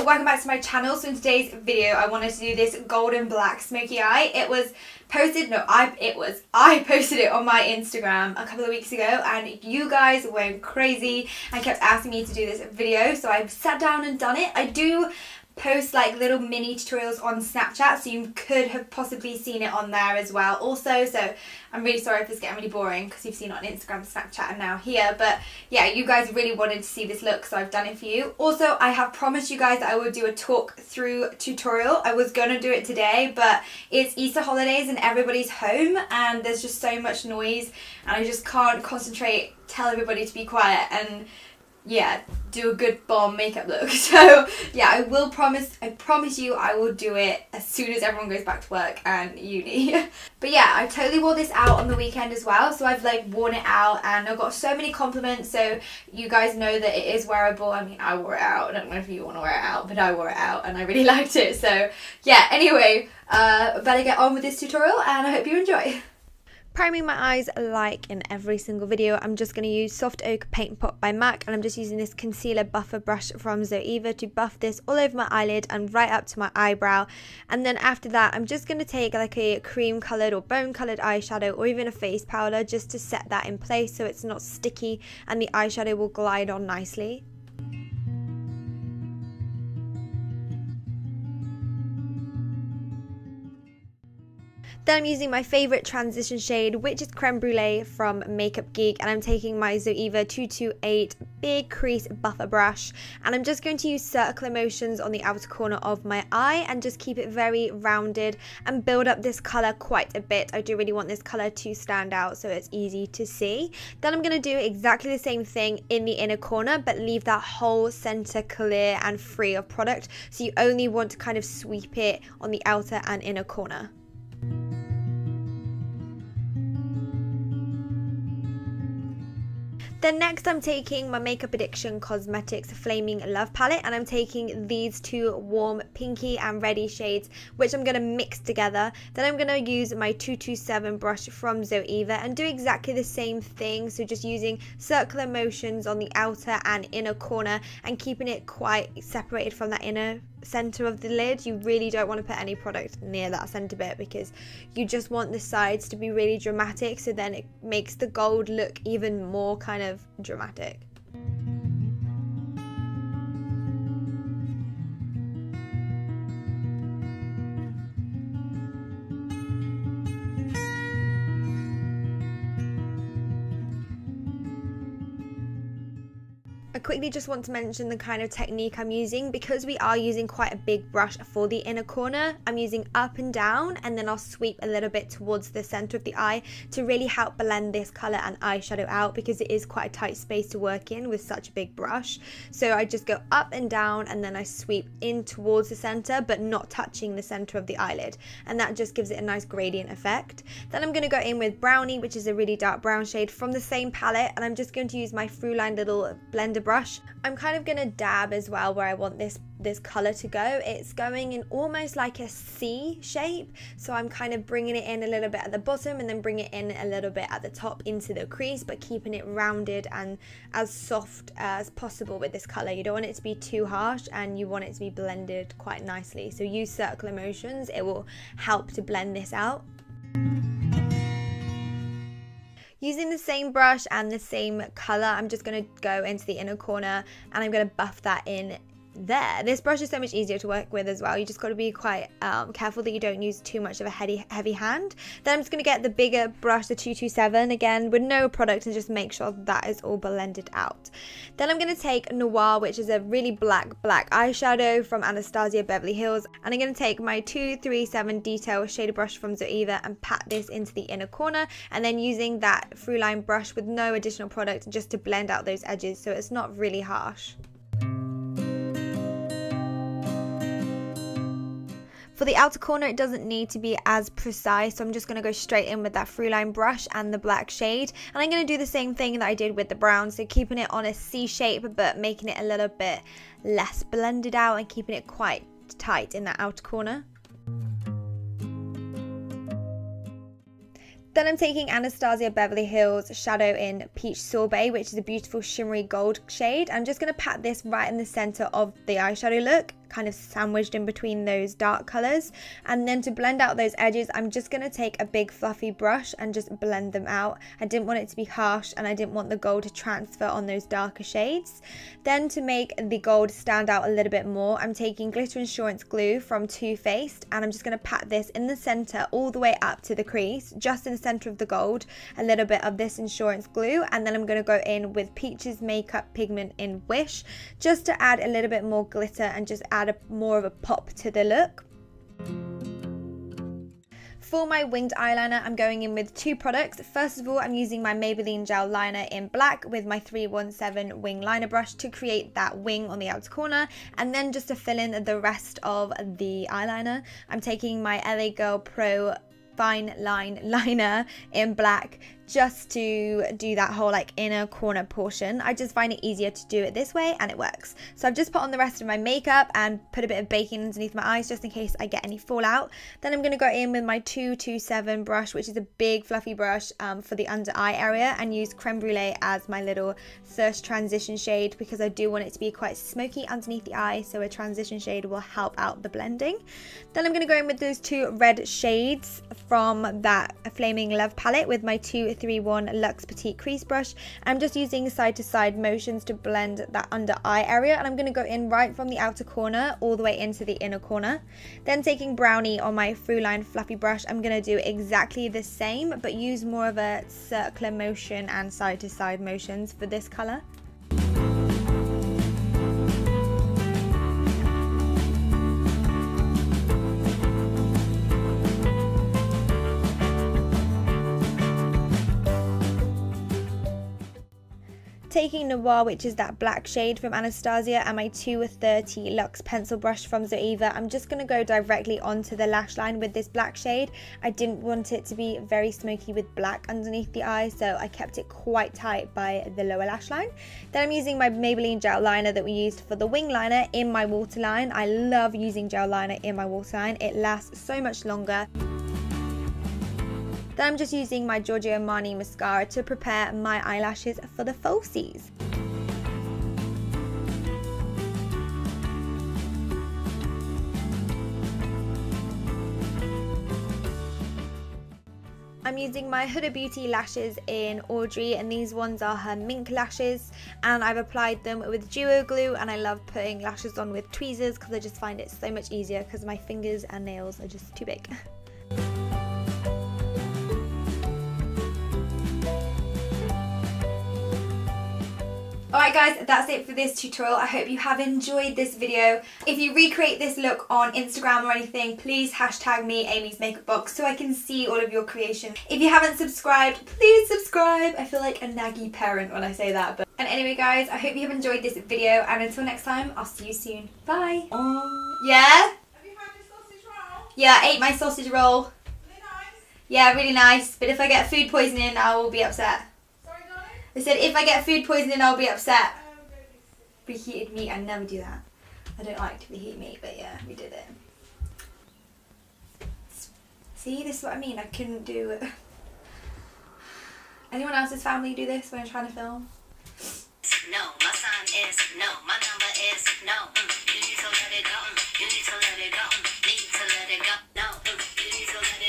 welcome back to my channel. So in today's video I wanted to do this golden black smoky eye. I posted it on my Instagram a couple of weeks ago and you guys went crazy and kept asking me to do this video, so I've sat down and done it. I do post like little mini tutorials on Snapchat, so you could have possibly seen it on there as well also, so I'm really sorry if it's getting really boring because you've seen it on Instagram, Snapchat and now here, but yeah, you guys really wanted to see this look, so I've done it for you. Also, I have promised you guys that I will do a talk through tutorial. I was gonna do it today, but it's Easter holidays and everybody's home and there's just so much noise and I just can't concentrate, tell everybody to be quiet and yeah, do a good bomb makeup look. So yeah, I promise you I will do it as soon as everyone goes back to work and uni. But yeah, I totally wore this out on the weekend as well, so I've like worn it out and I've got so many compliments, so you guys know that it is wearable. I mean, I wore it out, I don't know if you want to wear it out, but I wore it out and I really liked it. So yeah, anyway, better get on with this tutorial and I hope you enjoy. Priming my eyes like in every single video, I'm just going to use Soft Oak Paint Pot by MAC, and I'm just using this concealer buffer brush from Zoeva to buff this all over my eyelid and right up to my eyebrow. And then after that, I'm just going to take like a cream coloured or bone coloured eyeshadow or even a face powder just to set that in place so it's not sticky and the eyeshadow will glide on nicely. Then I'm using my favourite transition shade, which is Creme Brulee from Makeup Geek, and I'm taking my Zoeva 228 Big Crease Buffer Brush, and I'm just going to use circular motions on the outer corner of my eye and just keep it very rounded and build up this colour quite a bit. I do really want this colour to stand out so it's easy to see. Then I'm going to do exactly the same thing in the inner corner, but leave that whole centre clear and free of product, so you only want to kind of sweep it on the outer and inner corner. Then next I'm taking my Makeup Addiction Cosmetics Flaming Love palette, and I'm taking these two warm pinky and reddy shades, which I'm going to mix together. Then I'm going to use my 227 brush from Zoeva and do exactly the same thing, so just using circular motions on the outer and inner corner and keeping it quite separated from that inner center of the lid. You really don't want to put any product near that center bit because you just want the sides to be really dramatic, so then it makes the gold look even more kind of dramatic. I quickly just want to mention the kind of technique I'm using. Because we are using quite a big brush for the inner corner, I'm using up and down and then I'll sweep a little bit towards the center of the eye to really help blend this color and eyeshadow out, because it is quite a tight space to work in with such a big brush. So I just go up and down and then I sweep in towards the center but not touching the center of the eyelid, and that just gives it a nice gradient effect. Then I'm going to go in with Brownie, which is a really dark brown shade from the same palette, and I'm just going to use my Throughline little blender brush. I'm kind of going to dab as well where I want this color to go. It's going in almost like a C shape, so I'm kind of bringing it in a little bit at the bottom and then bring it in a little bit at the top into the crease, but keeping it rounded and as soft as possible with this color. You don't want it to be too harsh and you want it to be blended quite nicely, so use circular motions. It will help to blend this out. Using the same brush and the same colour, I'm just going to go into the inner corner and I'm going to buff that in there. This brush is so much easier to work with as well. You just got to be quite careful that you don't use too much of a heavy hand. Then I'm just going to get the bigger brush, the 227, again with no product, and just make sure that is all blended out. Then I'm going to take Noir, which is a really black eyeshadow from Anastasia Beverly Hills, and I'm going to take my 237 Detail shader brush from Zoeva and pat this into the inner corner, and then using that Throughline brush with no additional product just to blend out those edges so it's not really harsh. For the outer corner, it doesn't need to be as precise, so I'm just going to go straight in with that Throughline brush and the black shade. And I'm going to do the same thing that I did with the brown, so keeping it on a C shape but making it a little bit less blended out and keeping it quite tight in that outer corner. Then I'm taking Anastasia Beverly Hills Shadow in Peach Sorbet, which is a beautiful shimmery gold shade. I'm just going to pat this right in the center of the eyeshadow look, kind of sandwiched in between those dark colours. And then to blend out those edges, I'm just going to take a big fluffy brush and just blend them out. I didn't want it to be harsh and I didn't want the gold to transfer on those darker shades. Then to make the gold stand out a little bit more, I'm taking Glitter Insurance glue from Too Faced, and I'm just going to pat this in the centre all the way up to the crease, just in the centre of the gold, a little bit of this insurance glue, and then I'm going to go in with Peaches Makeup Pigment in Wish, just to add a little bit more glitter and just add more of a pop to the look. For my winged eyeliner, I'm going in with two products. First of all, I'm using my Maybelline Gel Liner in black with my 317 wing liner brush to create that wing on the outer corner, and then just to fill in the rest of the eyeliner, I'm taking my LA Girl Pro Fine Line Liner in black just to do that whole like inner corner portion. I just find it easier to do it this way and it works. So I've just put on the rest of my makeup and put a bit of baking underneath my eyes just in case I get any fallout. Then I'm going to go in with my 227 brush, which is a big fluffy brush for the under eye area, and use Creme Brulee as my little first transition shade because I do want it to be quite smoky underneath the eye, so a transition shade will help out the blending. Then I'm going to go in with those two red shades from that Flaming Love palette with my 231 Luxe Petite Crease brush. I'm just using side to side motions to blend that under eye area, and I'm going to go in right from the outer corner all the way into the inner corner. Then taking Brownie on my Throughline Fluffy brush, I'm going to do exactly the same but use more of a circular motion and side to side motions for this colour. Taking Noir, which is that black shade from Anastasia, and my 230 Luxe pencil brush from Zoeva, I'm just going to go directly onto the lash line with this black shade. I didn't want it to be very smoky with black underneath the eye, so I kept it quite tight by the lower lash line. Then I'm using my Maybelline gel liner that we used for the wing liner in my waterline. I love using gel liner in my waterline. It lasts so much longer. Then I'm just using my Giorgio Armani mascara to prepare my eyelashes for the falsies. I'm using my Huda Beauty lashes in Audrey, and these ones are her mink lashes, and I've applied them with duo glue, and I love putting lashes on with tweezers because I just find it so much easier because my fingers and nails are just too big. Alright guys, that's it for this tutorial. I hope you have enjoyed this video. If you recreate this look on Instagram or anything, please hashtag me, Amy's Makeup Box, so I can see all of your creation. If you haven't subscribed, please subscribe. I feel like a naggy parent when I say that. And anyway guys, I hope you have enjoyed this video, and until next time, I'll see you soon. Bye. Yeah? Have you had your sausage roll? Yeah, I ate my sausage roll. Really nice. Yeah, really nice. But if I get food poisoning, I will be upset. I said if I get food poisoning, I'll be upset. Preheated meat, I never do that. I don't like to preheat meat, but yeah, we did it. See, this is what I mean. I couldn't do it. Anyone else's family do this when I'm trying to film?